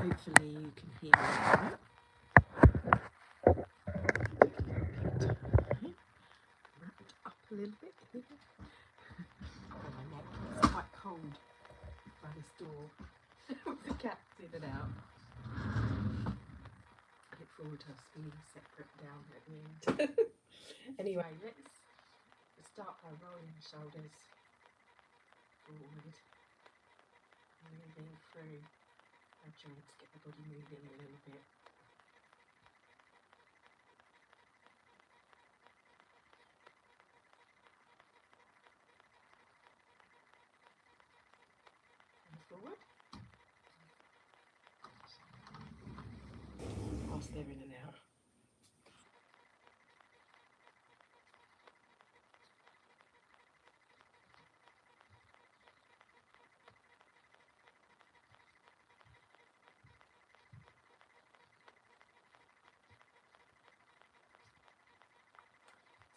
Hopefully you can hear me now. Wrap it up a little bit here. My neck is quite cold by this door with the cats in and out. I look forward to us being separate down at the end. Anyway, let's start by rolling the shoulders forward, moving through our joints, get the body moving a little bit. And forward. Whilst they're in and out.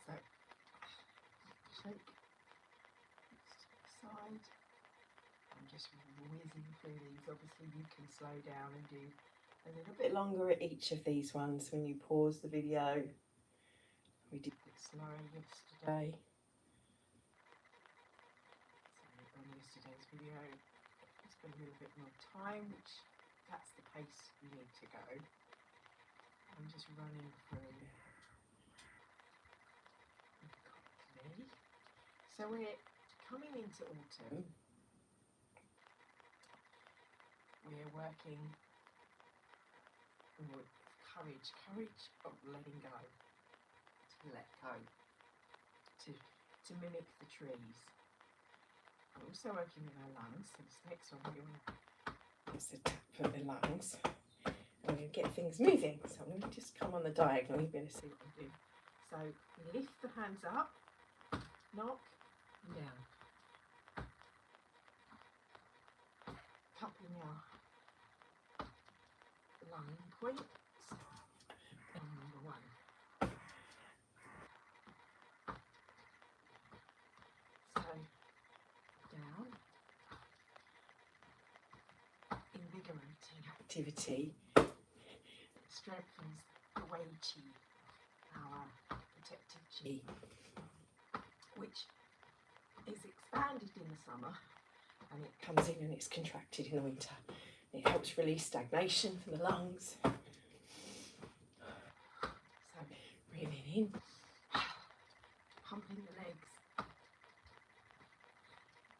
So, shake, side. I'm just whizzing through these. Obviously you can slow down and do a little bit longer at each of these ones when you pause the video. We did it slower yesterday. So on yesterday's video, I spent a little bit more time, which that's the pace you need to go. I'm just running through quickly. So we're coming into autumn. We're working with courage of letting go, to let go, to mimic the trees. I'm also working with our lungs, so this next one we're going to tap for the lungs. I'm going to get things moving, so I'm going to just come on the diagonal, you'll be able to see what I'm doing. So lift the hands up, knock, and down. Cupping our lung points. And number one. So down. Invigorating activity. It strengthens the Wei Qi, our protective Qi, which is expanded in the summer and it comes in and it's contracted in the winter. It helps release stagnation from the lungs. So breathing in, pumping the legs,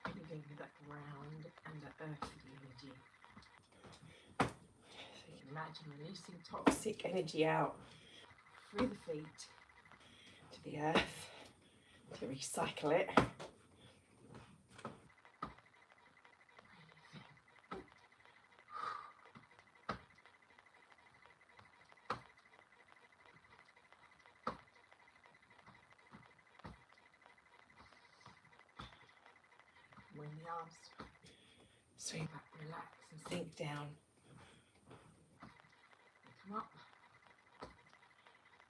breathing with that ground and that earthy energy. So you can imagine releasing toxic energy out through the feet to the earth to recycle it. When the arms swing back, relax and sink down. And come up.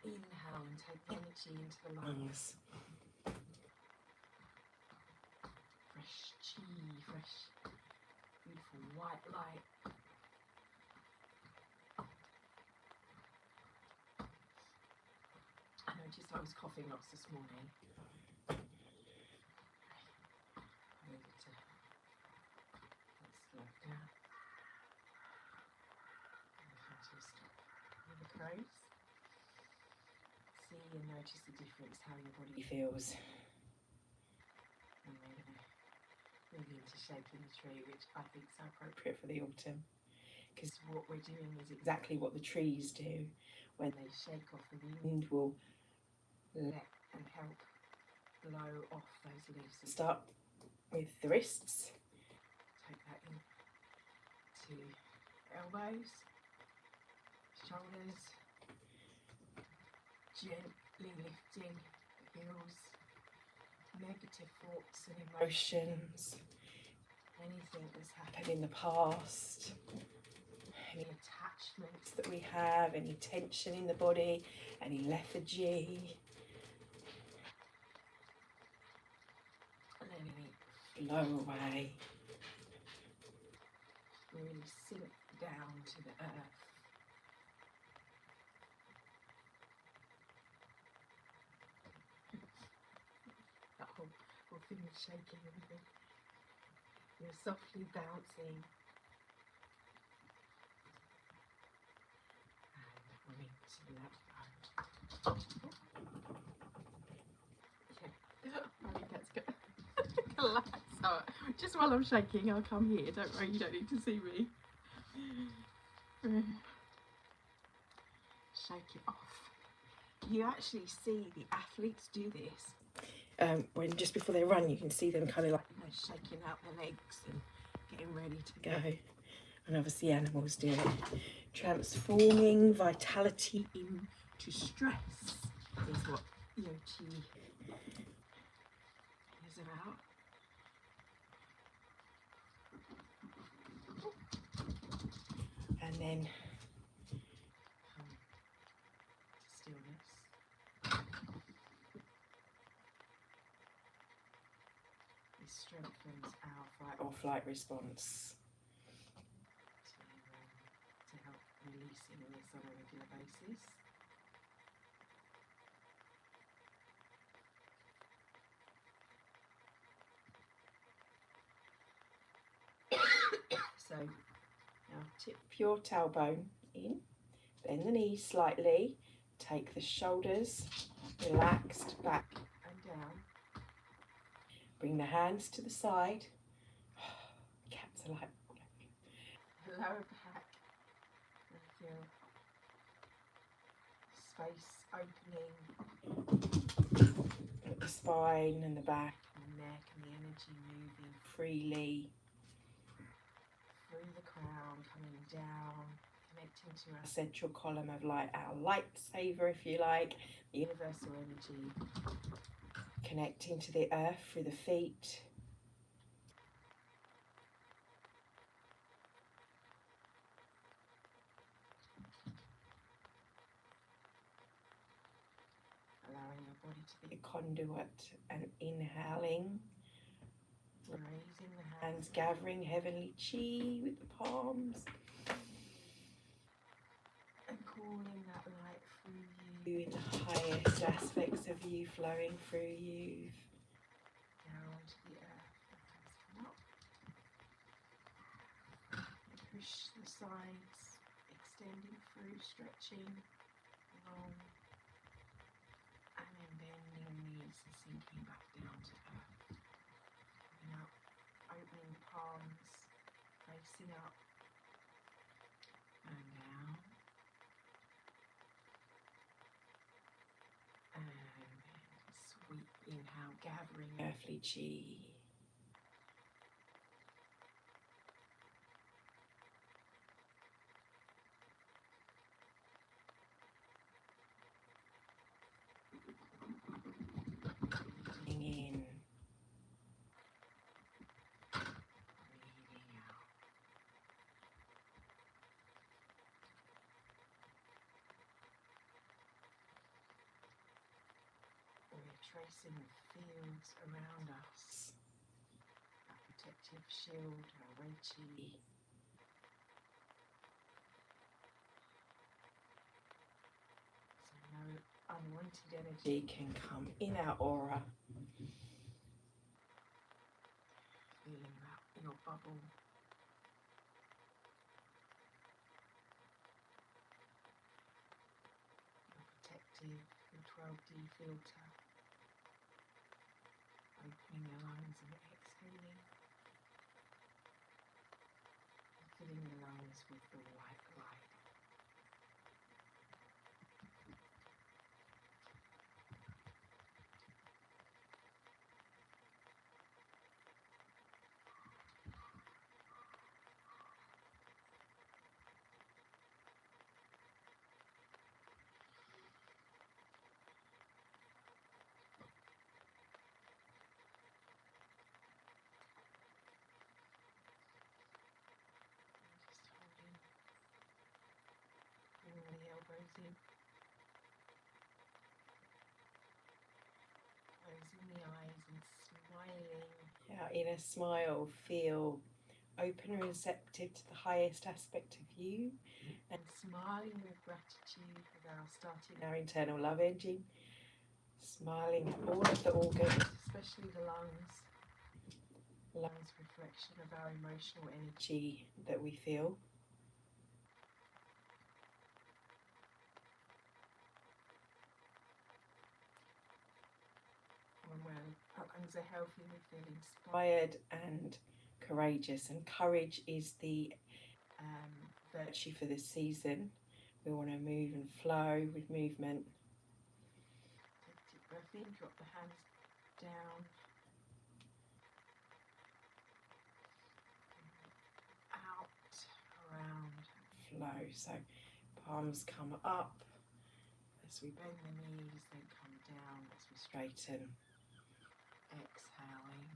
Inhale and take energy into the lungs. Fresh chi, fresh, beautiful white light. I noticed I was coughing lots this morning. See and notice the difference, how your body feels. And we're going to move into shaking the tree, which I think is so appropriate for the autumn, because what we're doing is exactly what the trees do. When they shake off, the wind will let and help blow off those leaves. So start with the wrists, take that in to elbows, shoulders, gently lifting the heels, negative thoughts and emotions, anything that's happened in the past, any attachments that we have, any tension in the body, any lethargy, letting it flow away. Really sink down to the earth. That whole thing is shaking a bit. You're softly bouncing. And wanting to let go. Yeah, I think that's good. Collapse. Oh, just while I'm shaking, I'll come here. Don't worry, you don't need to see me. Shake it off. You actually see the athletes do this. When just before they run, you can see them kind of like, you know, shaking out their legs and getting ready to go. And obviously animals do it. Transforming vitality into stress is what Qi is about. And then stillness. This strengthens our fight or flight response to help releasing this on a regular basis. So now tip your tailbone in, bend the knees slightly, take the shoulders relaxed back and down. Bring the hands to the side. Cats are like lower back. And feel space opening at the spine and the back and the neck, and the energy moving freely through the crown, coming down, connecting to our central column of light, our lightsaber, if you like, the universal energy, connecting to the earth through the feet. Allowing your body to be a conduit and inhaling. Raising the hands, gathering heavenly chi with the palms. And calling that light through you into highest aspects of you, flowing through you. Down to the earth. Come up. And push the sides, extending through, stretching along. And then bending the knees and sinking back down to earth. Now, opening the palms, facing up and down. And then sweep inhale, gathering earthly chi. In. Breathing out. We're tracing the fields around us. Our protective shield, our Reiki. So no unwanted energy can come in our aura. Feeling that in your bubble. Your protective, your 12D filter. Opening the lungs and exhaling. And filling the lungs with the white light. Bringing the elbows in. Closing the eyes and smiling. Our inner smile, feel open and receptive to the highest aspect of you, and smiling with gratitude without starting our internal love engine, smiling to all of the organs, especially the lungs. Lungs reflection of our emotional energy that we feel. When our lungs are healthy, we feel inspired and courageous, and courage is the virtue for this season. We want to move and flow with movement. Take a deep breath in, drop the hands down, out, around, flow. So palms come up as we bend the knees, then come down as we straighten. Exhaling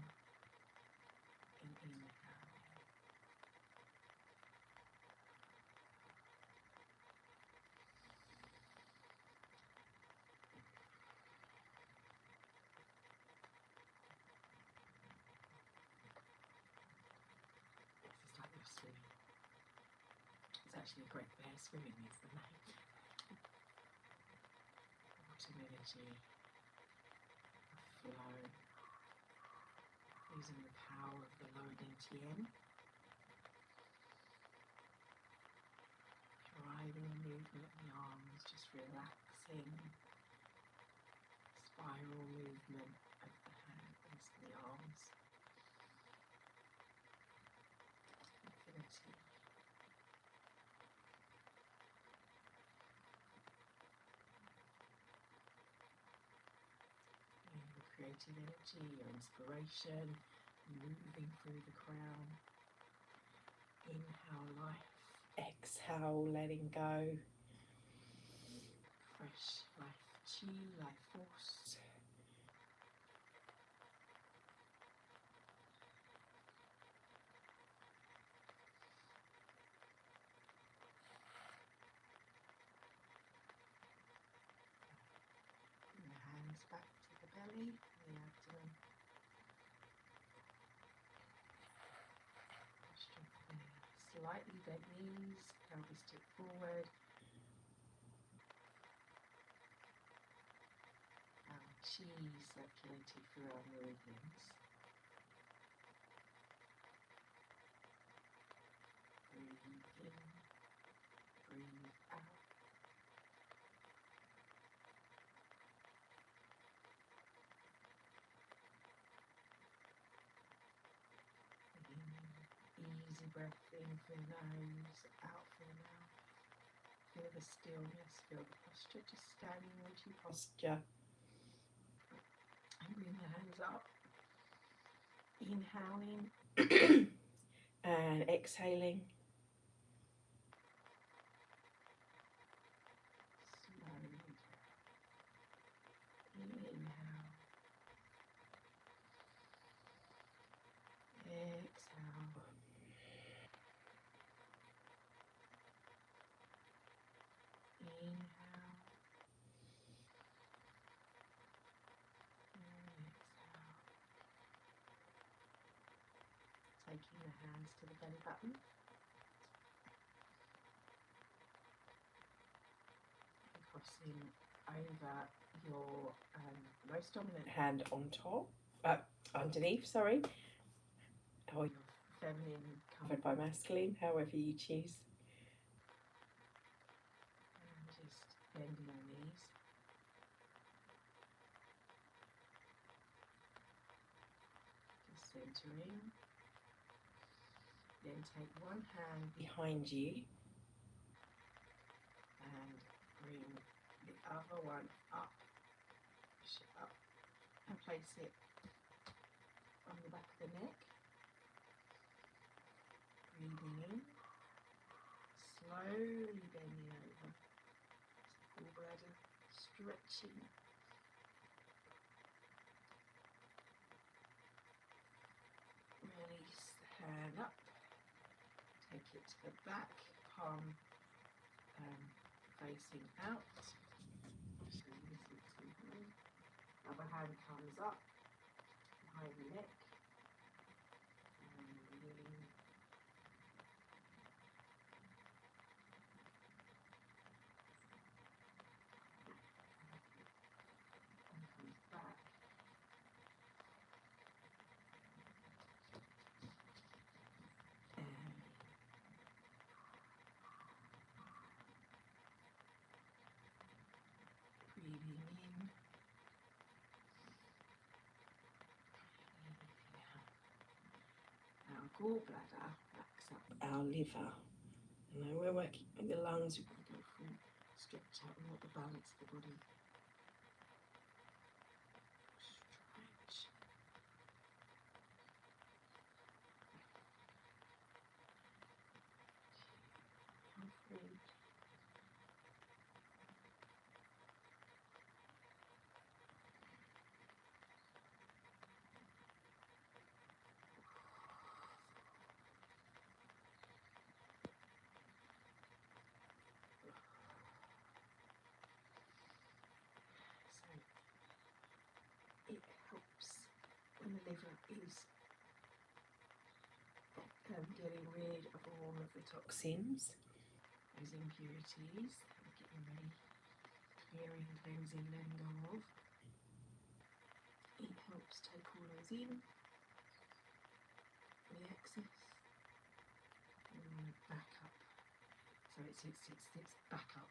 and inhaling. This is like you're swimming. It's actually a great bear swimming is the name. Autumn energy, flow, using the power of the low Dantian. Driving movement in the arms, just relaxing. Spiral movement of the hands and the arms. Infinity. Your creative energy, your inspiration, moving through the crown. Inhale life, exhale letting go. Fresh life chi, life force. Bring the hands back to the belly, the abdomen. Strengthening slightly bent knees, pelvis tip forward. Our chi circulating through our meridians. Breathe in, breathe out. Easy breath in through the nose, out through the mouth. Feel the stillness, feel the posture, just standing in true posture. And bring the hands up. Inhaling and exhaling. Slowly down. Inhale. Exhale. Inhale. And exhale. Taking the hands to the belly button. And crossing over your most dominant hand on top, underneath, sorry. Or your feminine covered by masculine, however you choose. And just bending your knees. Just centering. Then take one hand behind you and bring the other one up. Push it up and place it on the back of the neck. Breathing in, slowly bending over, gallbladder stretching. Release the hand up, take it to the back, palm facing out. So other hand comes up behind the neck. And gallbladder backs up our liver. And then we're working with the lungs. We're going to go from stretch out and let the balance of the body stretch. Come free. So it helps when the liver is getting rid of all of the toxins, those impurities, getting ready, clearing, cleansing, letting go of. It helps take all those in, the excess, and we want to back up. So it's back up.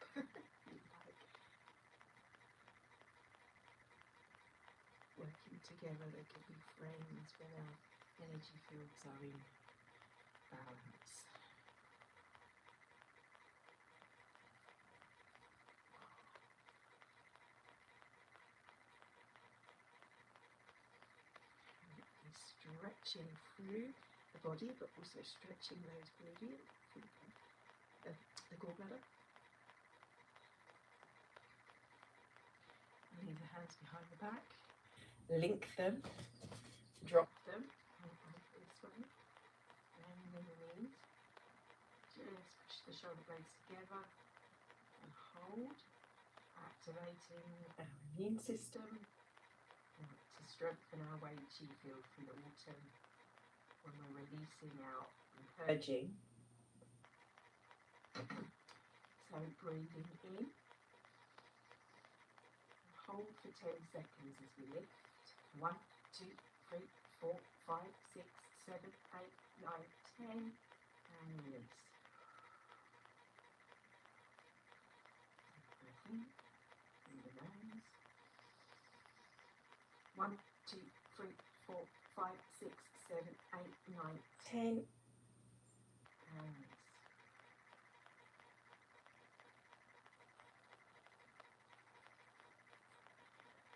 Working together, they can be friends when our energy fields are in balance. Stretching through the body, but also stretching those meridians, the gallbladder. Leave the hands behind the back. Link them. Drop them. This way. And then the knees. Just push the shoulder blades together and hold. Activating our immune system. To strengthen our Wei Qi field for the autumn when we're releasing out and purging. So breathing in, hold for 10 seconds as we lift. 1, 2, 3, 4, 5, 6, 7, 8, 9, 10, and release. Breath in the nose. 1, 2, 3, 4, 5, 6, 7, 8, 9, 10. And release.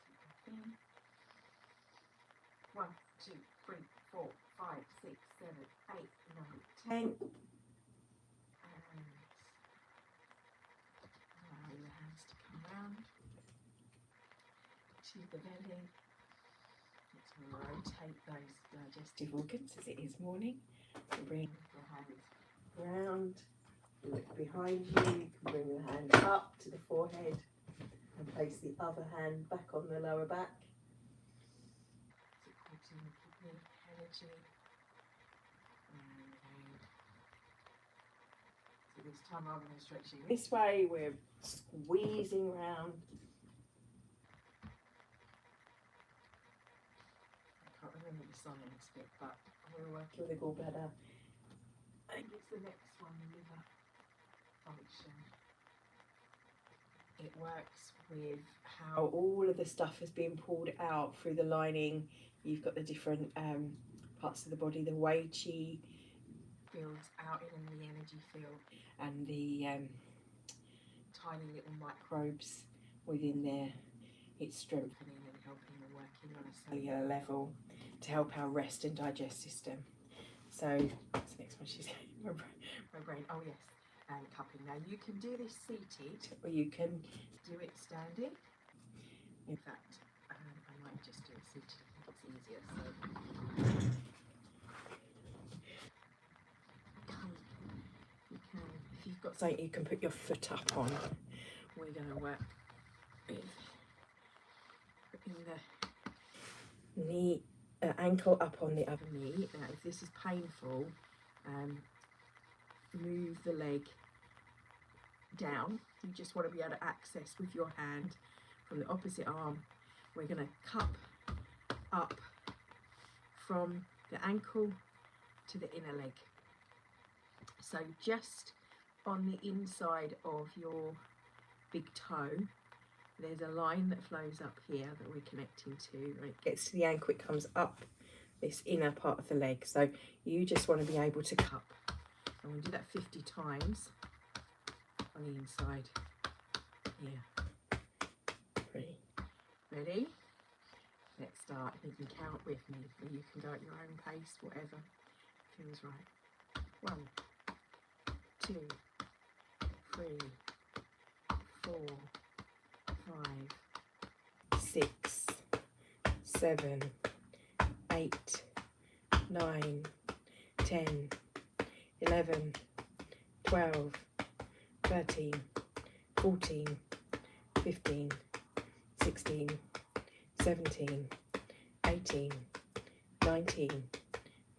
Deep breath in. 1, 2, 3, 4, 5, 6, 7, 8, 9, 10. And release. Allow your hands to come round to the belly. Rotate those digestive organs as it is morning. Bring the hands round, look behind you. You can bring the hand up to the forehead and place the other hand back on the lower back. Supporting the kidney energy. So this time rather than stretching this way, we're squeezing round. I can't remember the science bit, but we're working with the gallbladder. I think it's the next one, the liver function. It works with how all of the stuff has been pulled out through the lining. You've got the different parts of the body, the Wei Qi fields out in the energy field, and the tiny little microbes within there. It's strengthening and helping and working on a cellular level to help our rest and digest system. So what's the next one? She's my brain. Oh yes, and cupping. Now you can do this seated, or you can do it standing. In fact, I might just do it seated. I think it's easier. So you can, if you've got something you can put your foot up on. We're going to work with putting the knee, ankle up on the other knee. Now, if this is painful, move the leg down. You just want to be able to access with your hand from the opposite arm. We're going to cup up from the ankle to the inner leg. So just on the inside of your big toe, there's a line that flows up here that we're connecting to. When it gets to the ankle, it comes up this inner part of the leg. So you just want to be able to cup. And we'll do that 50 times on the inside here. Ready? Let's start. You can count with me, or you can go at your own pace, whatever feels right. 1, 2, 3, 4, 5, 6, 7, 8, 9, 10, 11, 12, 13, 14, 15, 16, 17, 18, 19,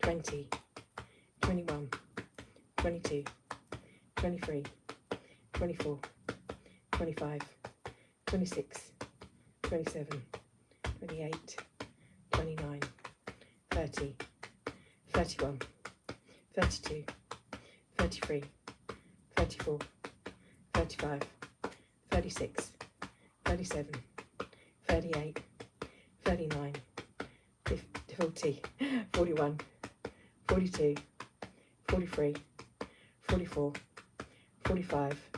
20, 21, 22, 23, 24, 25, 26, 27, 28, 29, 30, 31, 32, 33, 34, 35, 36, 37, 38, 39, 50, 40, 41, 42, 43, 44, 45,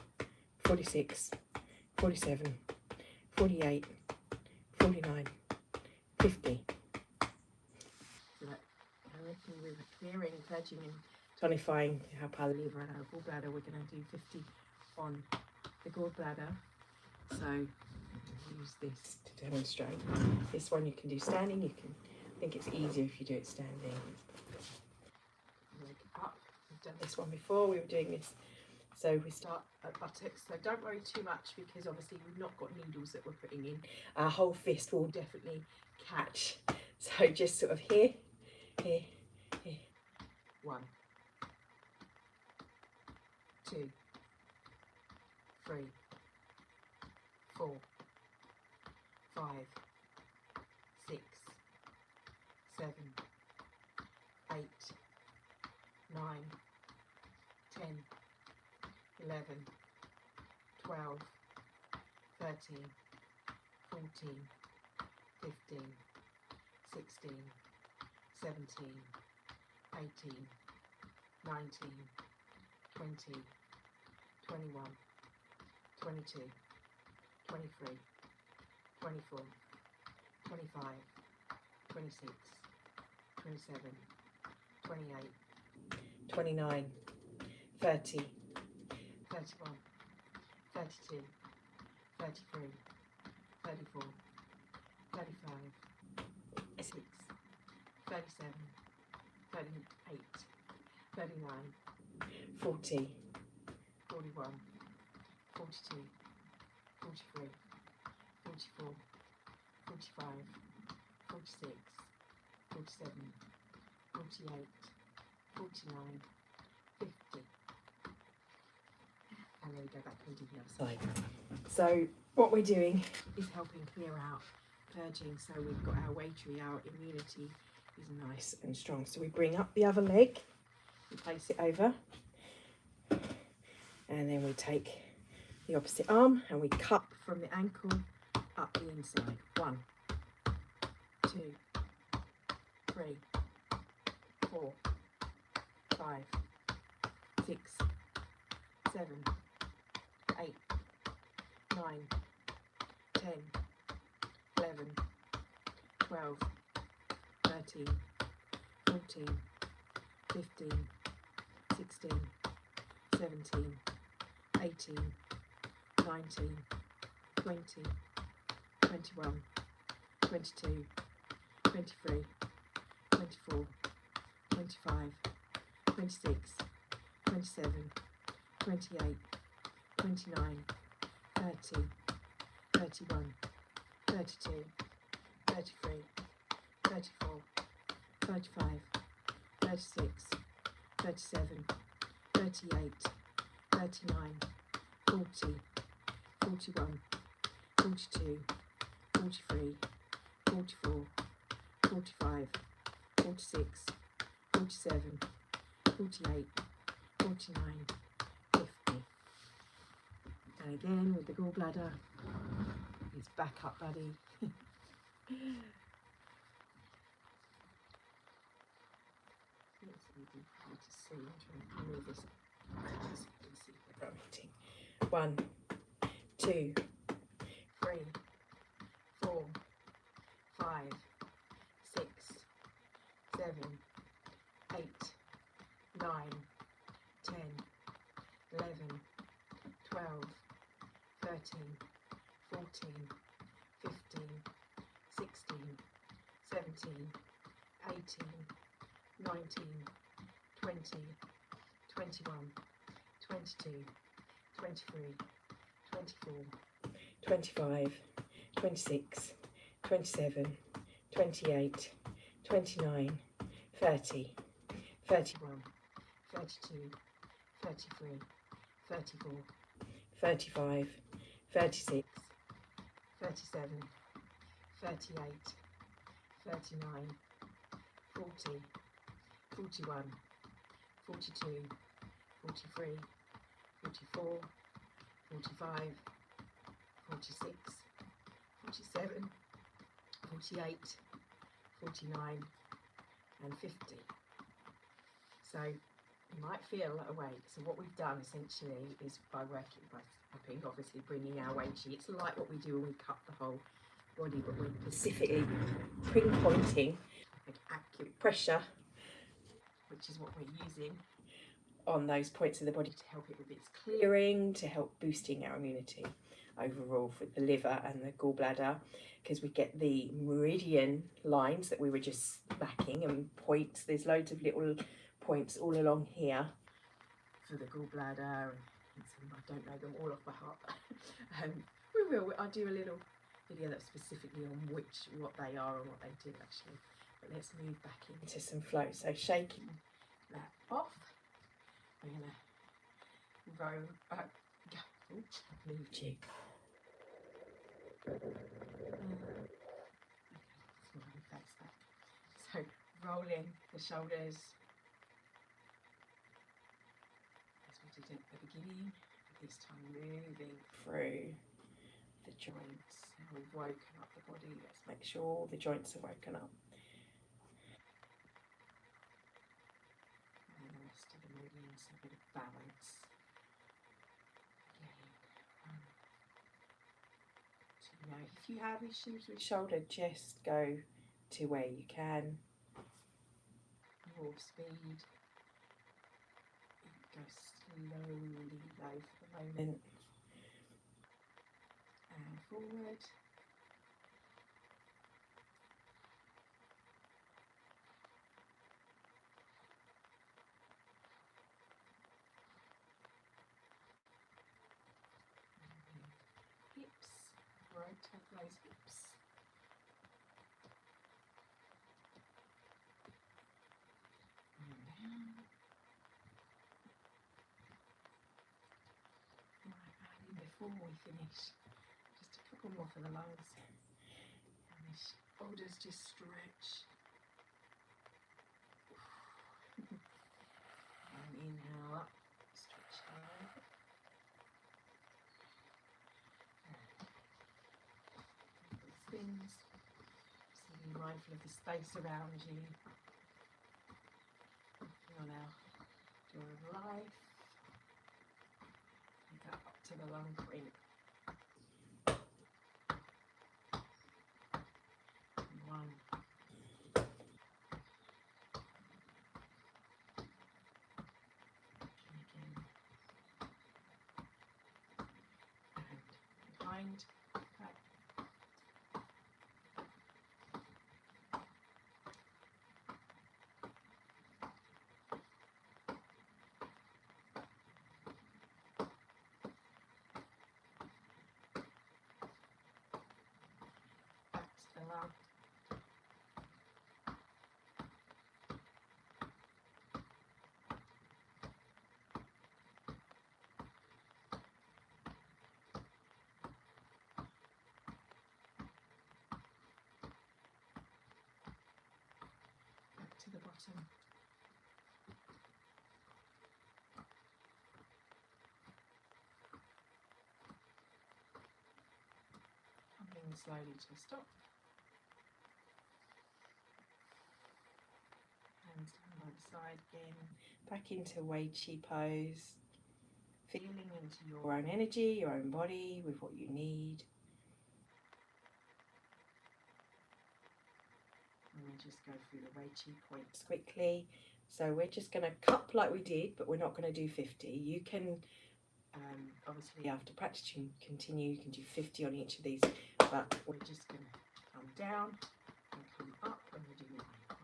46, 47, 48, 49, 50. So that, I reckon with clearing, purging and tonifying to help our liver and our gallbladder, we're going to do 50 on the gallbladder. So use this to demonstrate. This one you can do standing. I think it's easier if you do it standing. Leg up. We've done this one before. We were doing this. So we start at buttocks. So don't worry too much, because obviously we've not got needles that we're putting in. Our whole fist will definitely catch. So just sort of here, here, here. 1, 2, 3, 4, 5, 6, 7, 8, 9, 10, 11, 12, 13, 14, 15, 16, 17, 18, 19, 20, 21, 22, 23, 24, 25, 26, 27, 28, 29, 30, 31, 32, 33, 34, 35, 36, 37, 38, 39, 40, 41, 42, 43, 44, 45, 46, 47, 48, 49, 50. And then we go back and do the other side. So what we're doing is helping clear out, purging, so we've got our watery, our immunity is nice and strong. So we bring up the other leg, we place it over, and then we take the opposite arm and we cup from the ankle up the inside. 1, 2, 3, 4, 5, 6, 7, 8, 9, 10, 11, 12, 13, 14, 15, 16, 17, 18, 19, 20, 21, 22, 23, 24, 25, 26, 27, 28, 29, 30, 31, 32, 33, 34, 35, 36, 37, 38, 39, 40, 41, 42, 43, 44, 45, 46, 47, 48, 49, 50. And again with the gallbladder, it's back up, buddy. really hard to see. I'm trying to move this so you can see what I'm hitting. 1, 2, 3, 4, 5, 6, 7, 8, 9, 10, 11, 12, 13, 14, 15, 16, 17, 18, 19, 20, 21, 22, 23, 24, 25, 26, 27, 28, 29, 30, 31, 32, 33, 34, 35, 36, 37, 38, 39, 40, 41, 42, 43, 44, 45, 46, 47, 48, 49 and 50. So you might feel awake. So what we've done essentially is by tapping, obviously bringing our weight sheets, like what we do when we cut the whole body, but we're specifically pinpointing like accurate pressure, which is what we're using on those points of the body to help it with its clearing, to help boosting our immunity overall for the liver and the gallbladder, because we get the meridian lines that we were just backing and points. There's loads of little points all along here for the gallbladder, and some, I don't know them all off by heart. I'll do a little video that's specifically on what they are and what they do actually. But let's move back into some flow. So shaking that off, we're going to row, moved you. Okay, face back. So rolling the shoulders as we did at the beginning, this time moving through the joints. Now we've woken up the body. Let's make sure all the joints are woken up. And the rest of the meridians, a bit of balance. Now, if you have issues with shoulder, just go to where you can. Warp speed. Go slowly low for the moment. And forward. Hips. Rotate those hips. And down. Right, adding before we finish, just a couple more for the lungs. And the shoulders just stretch. And inhale up, stretch out. Spins. So be mindful of the space around you. On our door of life. Take that up to the lung point. And 1. And again. And behind. Back. Back to the lung. Back to the bottom. Coming slowly to a stop. Hands down by the side again, back into Wei Qi pose, feeling into your own energy, your own body, with what you need. And we'll just go through the Wei Qi points quickly. So we're just going to cup like we did, but we're not going to do 50. You can, obviously after practicing, continue, you can do 50 on each of these, but we're just going to come down and come up when we're doing the icon.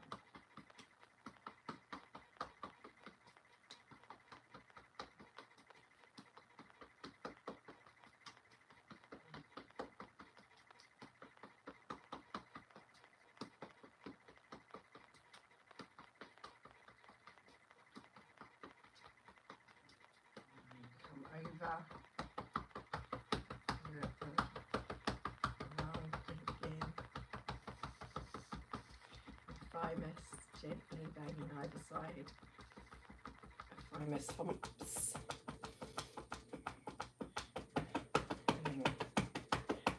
Over thymus gently banging either side. Thymus humps. And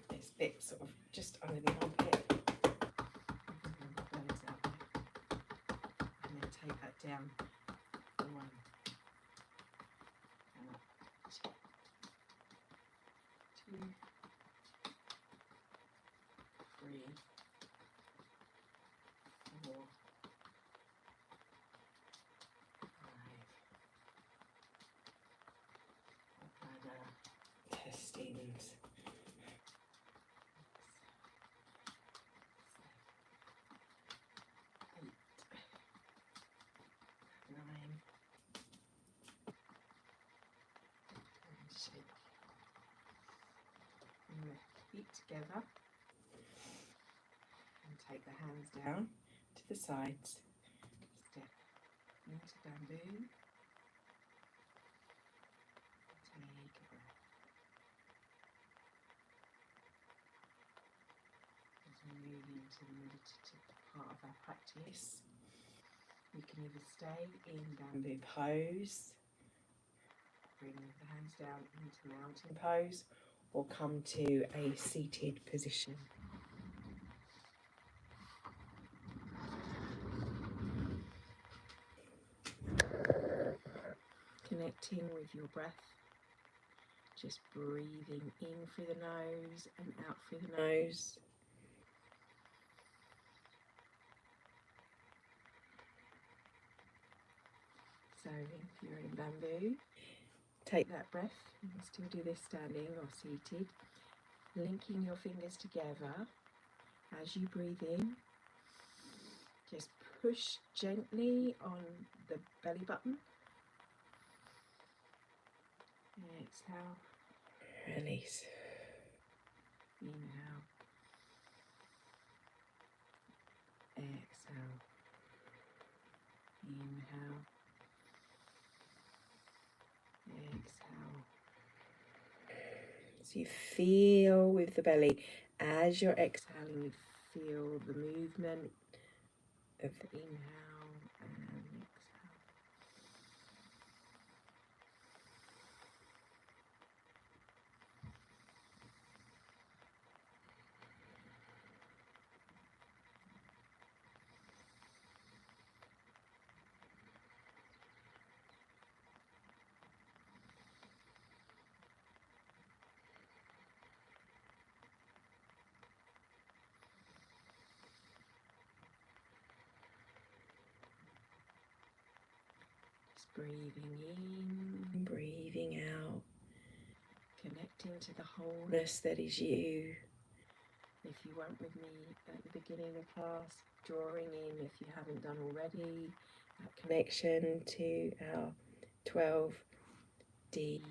this bit sort of just under the armpit. And then take that down. 1. And up. 2, 3, 4, 5. Intestines. 8, 9. And shake. And the feet together. And take the hands down to the sides. Step into bamboo. Take a breath. As we move into the meditative part of our practice, you can either stay in bamboo pose, bring the hands down into mountain pose, or come to a seated position. Connecting with your breath, just breathing in through the nose and out through the nose. So if you're in bamboo, take that breath. You can still do this standing or seated, linking your fingers together as you breathe in. Just push gently on the belly button. Exhale. Release. Inhale. Exhale. Inhale. Exhale. So you feel with the belly, as you're exhaling, you feel the movement of the inhale and exhale. Breathing in, breathing out, connecting to the wholeness that is you. If you weren't with me at the beginning of class, drawing in, if you haven't done already, that connection to our 12D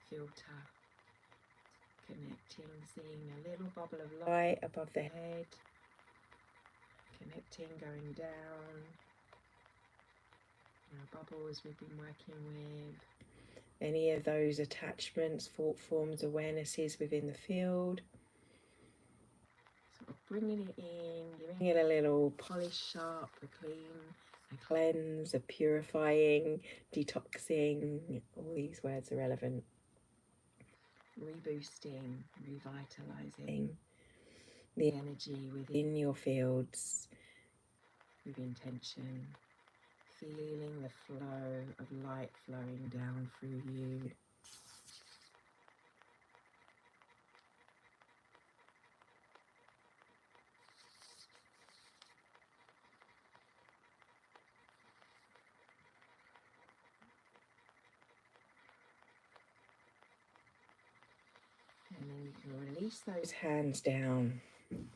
filter. Connecting, seeing a little bubble of light above the head, connecting, going down. Our bubbles we've been working with, any of those attachments, thought forms, awarenesses within the field. Sort of bringing it in, giving it a little polish, sharp, a clean, a cleanse, a purifying, detoxing. All these words are relevant. Reboosting, revitalizing the energy within your fields with intention. feeling the flow of light flowing down through you. And then you can release those hands down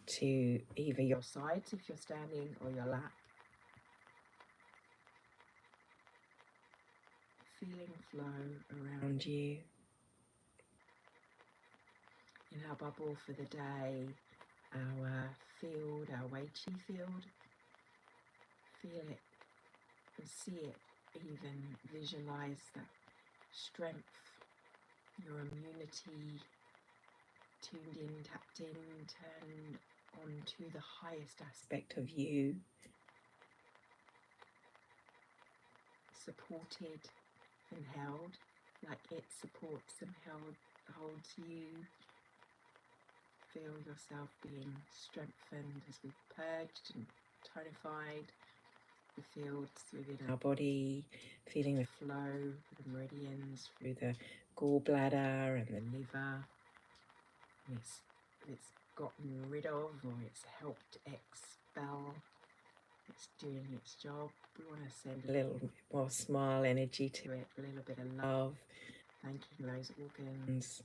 to either your sides if you're standing or your lap. Feeling flow around you. In our bubble for the day, our field, our Wei Chi field. Feel it and see it, even visualize that strength, your immunity, tuned in, tapped in, turned on to the highest aspect of you, supported and held, like it supports and holds you. Feel yourself being strengthened as we've purged and tonified the fields within our body, feeling the flow of the meridians through the gallbladder and the liver. It's gotten rid of, or it's helped expel. It's doing its job. We want to send a little bit more smile energy to it, a little bit of love, thanking those organs.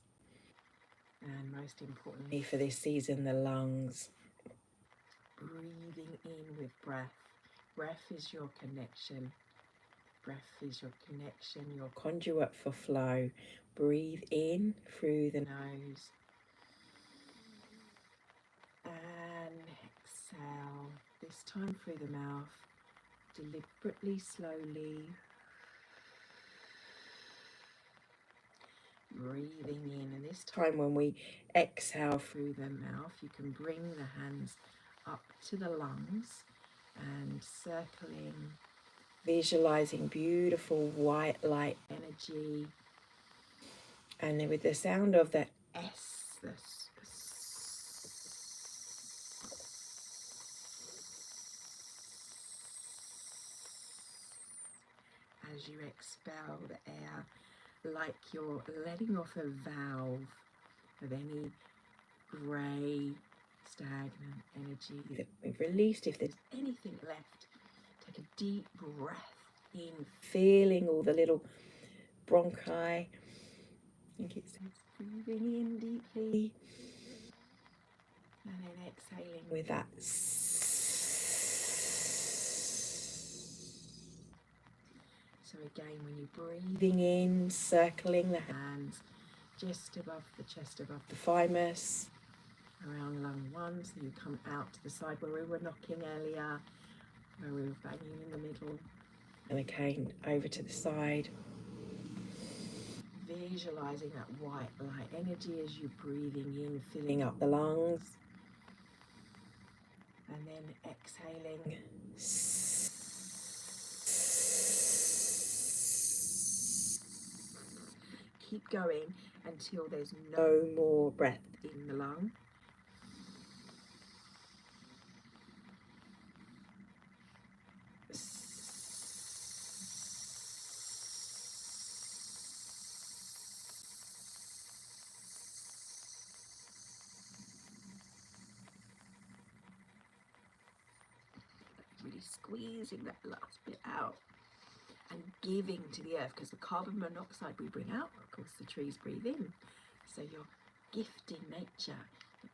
And most importantly for this season, the lungs. Breathing in with breath. Breath is your connection. Breath is your connection, your conduit for flow. Breathe in through the nose. And exhale. This time through the mouth. Deliberately, slowly. Breathing in, and this time when we exhale through the mouth, you can bring the hands up to the lungs and circling, visualizing beautiful white light energy, and then with the sound of the S, the as you expel the air, like you're letting off a valve of any grey, stagnant energy that we've released. If there's anything left, take a deep breath in, feeling all the little bronchi. I think it's breathing in deeply and then exhaling with that. So again, when you're breathing in, circling the hands just above the chest, above the thymus, around lung 1, so you come out to the side where we were knocking earlier, where we were banging in the middle, and again over to the side, visualizing that white light energy as you're breathing in, filling up the lungs, and then exhaling. Keep going until there's no more breath in the lung. Really squeezing that last bit out and giving to the earth, because the carbon monoxide we bring out, of course, the trees breathe in. So you're gifting nature,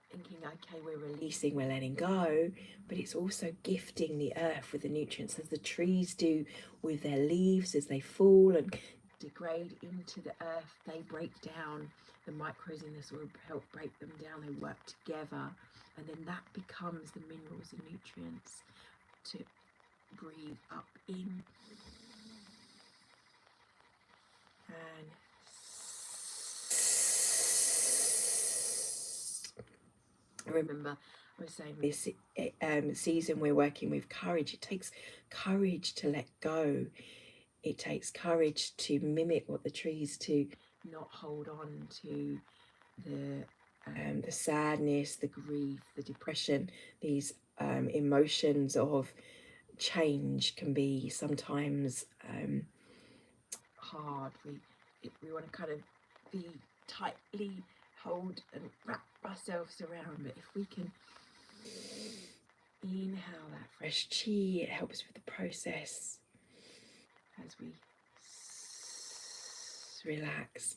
thinking, okay, we're releasing, we're letting go, but it's also gifting the earth with the nutrients, as the trees do with their leaves as they fall and degrade into the earth. They break down, the microbes in the soil help break them down, they work together, and then that becomes the minerals and nutrients to breathe up in. And remember, I was saying this season we're working with courage. It takes courage to let go. It takes courage to mimic what the trees, to not hold on to the sadness, the grief, the depression, these emotions of change can be sometimes hard. We want to kind of be tightly hold and wrap ourselves around, but if we can inhale that fresh chi, it helps with the process as we relax.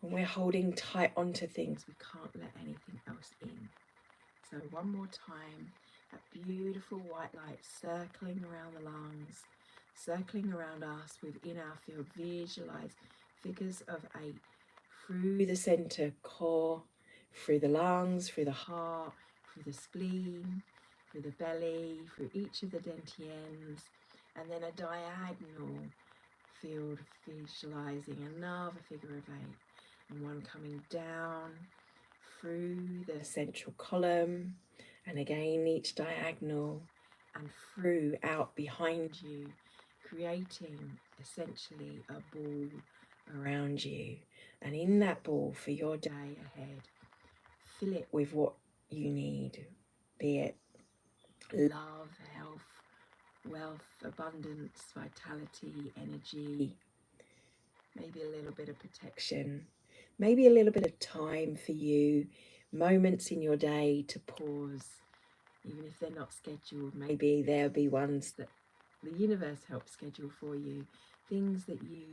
When we're holding tight onto things, we can't let anything else in. So one more time, that beautiful white light circling around the lungs, circling around us within our field. Visualize figures of 8 through the center core, through the lungs, through the heart, through the spleen, through the belly, through each of the dantians, and then a diagonal field, visualizing another figure of 8, and one coming down through the central column, and again each diagonal, and through out behind you, creating essentially a ball around you. And in that ball, for your day ahead, fill it with what you need, be it love, health, wealth, abundance, vitality, energy, maybe a little bit of protection, maybe a little bit of time for you, moments in your day to pause, even if they're not scheduled. Maybe there'll be ones that the universe helps schedule for you, things that you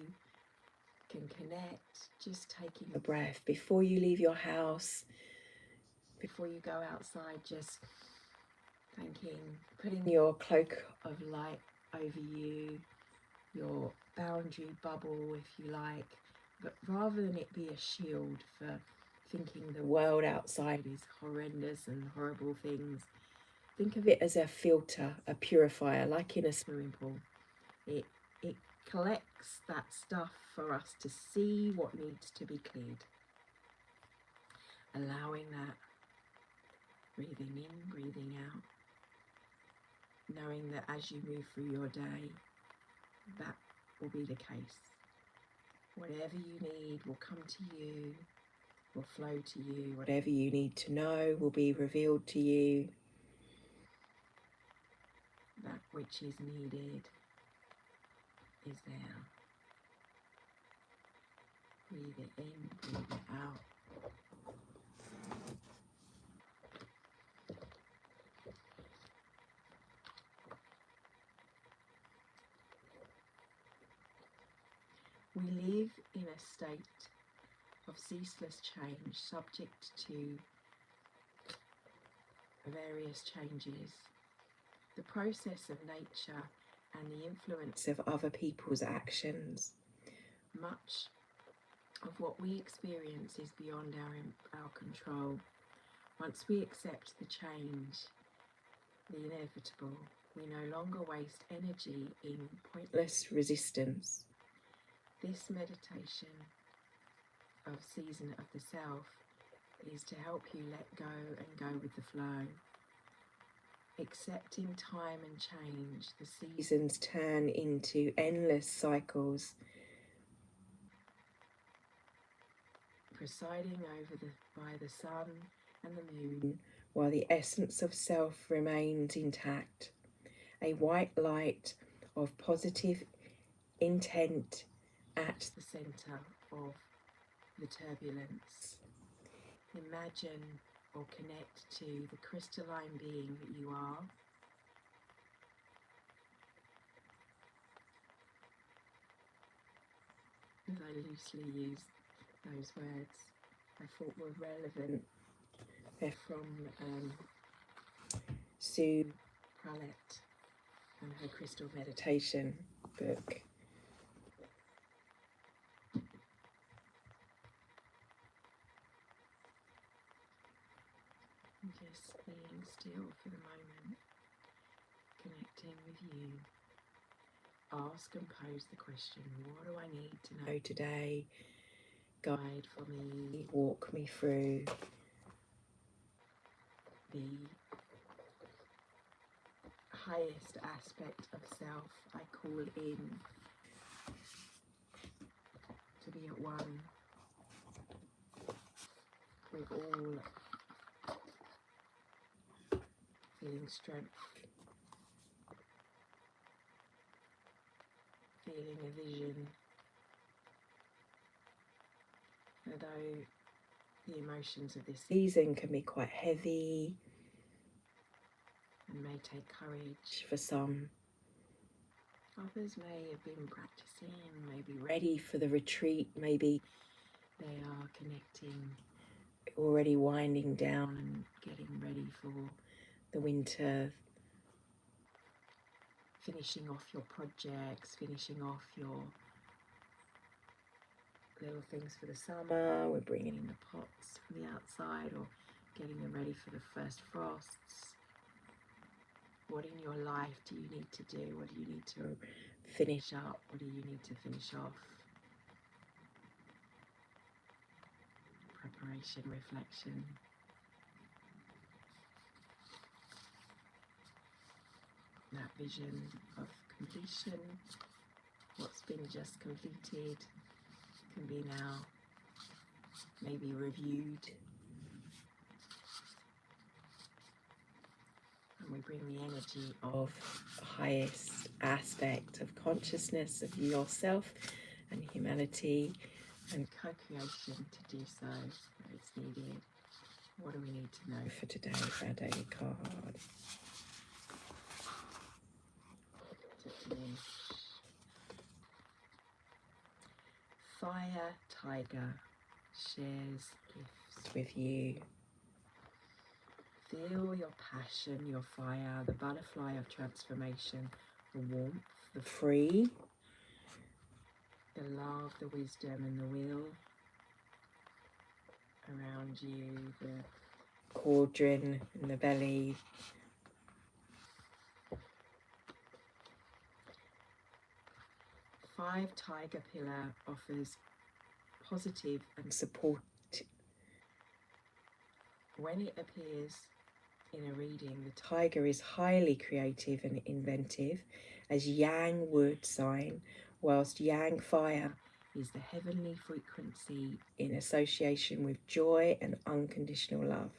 can connect, just taking a breath before you leave your house, before you go outside, just thanking, putting your cloak of light over you, your boundary bubble if you like, but rather than it be a shield for thinking the world outside is horrendous and horrible things, think of it as a filter, a purifier, like in a swimming pool. It collects that stuff for us to see what needs to be cleared. Allowing that, breathing in, breathing out, knowing that as you move through your day, that will be the case. Whatever you need will come to you, will flow to you. Whatever you need to know will be revealed to you. That which is needed is there. Breathe it in, breathe it out. We live in a state of ceaseless change, subject to various changes. The process of nature and the influence of other people's actions. Much of what we experience is beyond our control. Once we accept the change, the inevitable, we no longer waste energy in pointless resistance. This meditation of Season of the Self is to help you let go and go with the flow. Accepting time and change, the seasons turn into endless cycles, presiding over by the sun and the moon, while the essence of self remains intact. A white light of positive intent at the centre of the turbulence. Imagine or connect to the crystalline being that you are. As I loosely use those words I thought were relevant. They're from Sue Pralette and her Crystal Meditation book. Just being still for the moment, connecting with you. Ask and pose the question, what do I need to know today? Guide for me, walk me through the highest aspect of self. I call in to be at one with all, feeling strength, feeling a vision. Although the emotions of this season can be quite heavy and may take courage for some. Others may have been practicing, may be ready for the retreat, maybe they are connecting, already winding down and getting ready for the winter, finishing off your projects, finishing off your little things for the summer. We're bringing in the pots from the outside or getting them ready for the first frosts. What in your life do you need to do? What do you need to finish up? What do you need to finish off? Preparation, reflection. That vision of completion, what's been just completed, can be now maybe reviewed. And we bring the energy of the highest aspect of consciousness of yourself and humanity and co-creation to do so where it's needed. What do we need to know for today for our daily card? To finish. Fire Tiger shares gifts with you. Feel your passion, your fire, the butterfly of transformation, the warmth, the free, the love, the wisdom and the will around you, the cauldron in the belly. Five Tiger Pillar offers positive and support. When it appears in a reading, the tiger is highly creative and inventive as Yang wood sign, whilst Yang fire is the heavenly frequency in association with joy and unconditional love.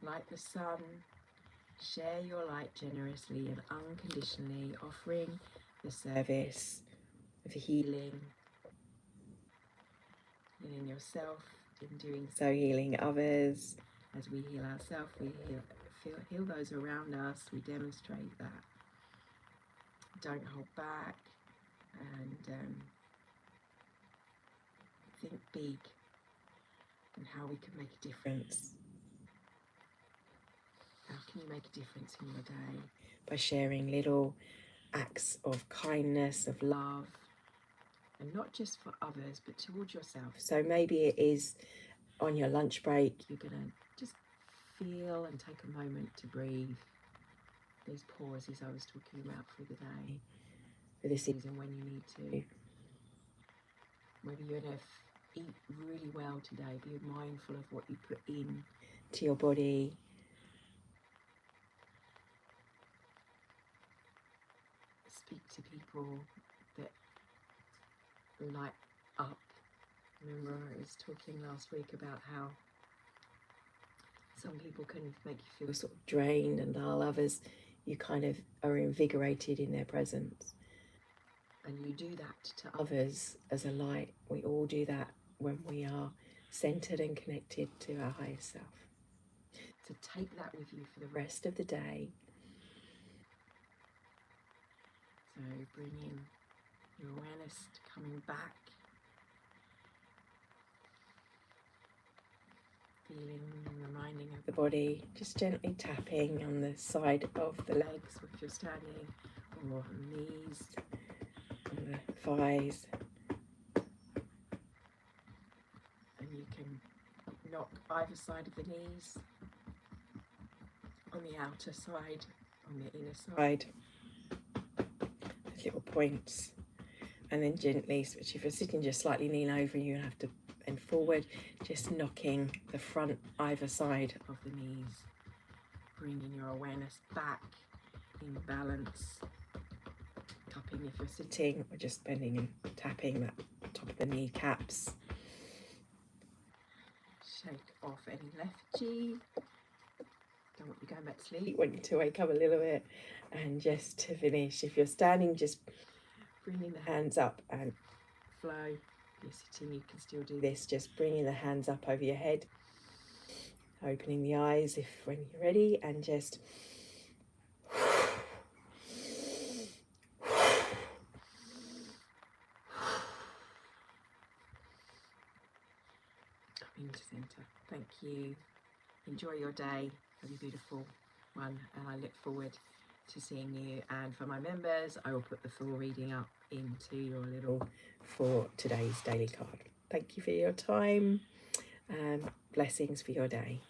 Like the sun, share your light generously and unconditionally, offering the service of healing yourself, in doing so healing others. As we heal ourselves, we heal those around us. We demonstrate that. Don't hold back and think big and how we can make a difference. How can you make a difference in your day? By sharing little acts of kindness, of love, and not just for others, but towards yourself. So maybe it is on your lunch break, you're going to just feel and take a moment to breathe. Those pauses I was talking about for the day, for this season when you need to. Maybe you're going to eat really well today. Be mindful of what you put in to your body. Speak to people that light up. Remember I was talking last week about how some people can make you feel sort of drained and dull, others you kind of are invigorated in their presence. And you do that to others as a light. We all do that when we are centered and connected to our higher self. So take that with you for the rest of the day. So bring in your awareness coming back, feeling and reminding of the body, just gently tapping on the side of the legs if you're standing, or on the knees, on the thighs. And you can knock either side of the knees, on the outer side, on the inner side, little points. And then gently switch. If you're sitting, just slightly lean over and you have to bend forward, just knocking the front either side of the knees, bringing your awareness back in balance, cupping if you're sitting, or just bending and tapping that top of the kneecaps. Shake off any lethargy. Go you're going back to sleep, you want you to wake up a little bit, and just to finish, if you're standing, just bringing the hands up and flow. If you're sitting, you can still do this, just bringing the hands up over your head, opening the eyes if when you're ready, and just into centre. Thank you. Enjoy your day. Have a beautiful one, and I look forward to seeing you. And for my members, I will put the full reading up into your little for today's daily card. Thank you for your time, and blessings for your day.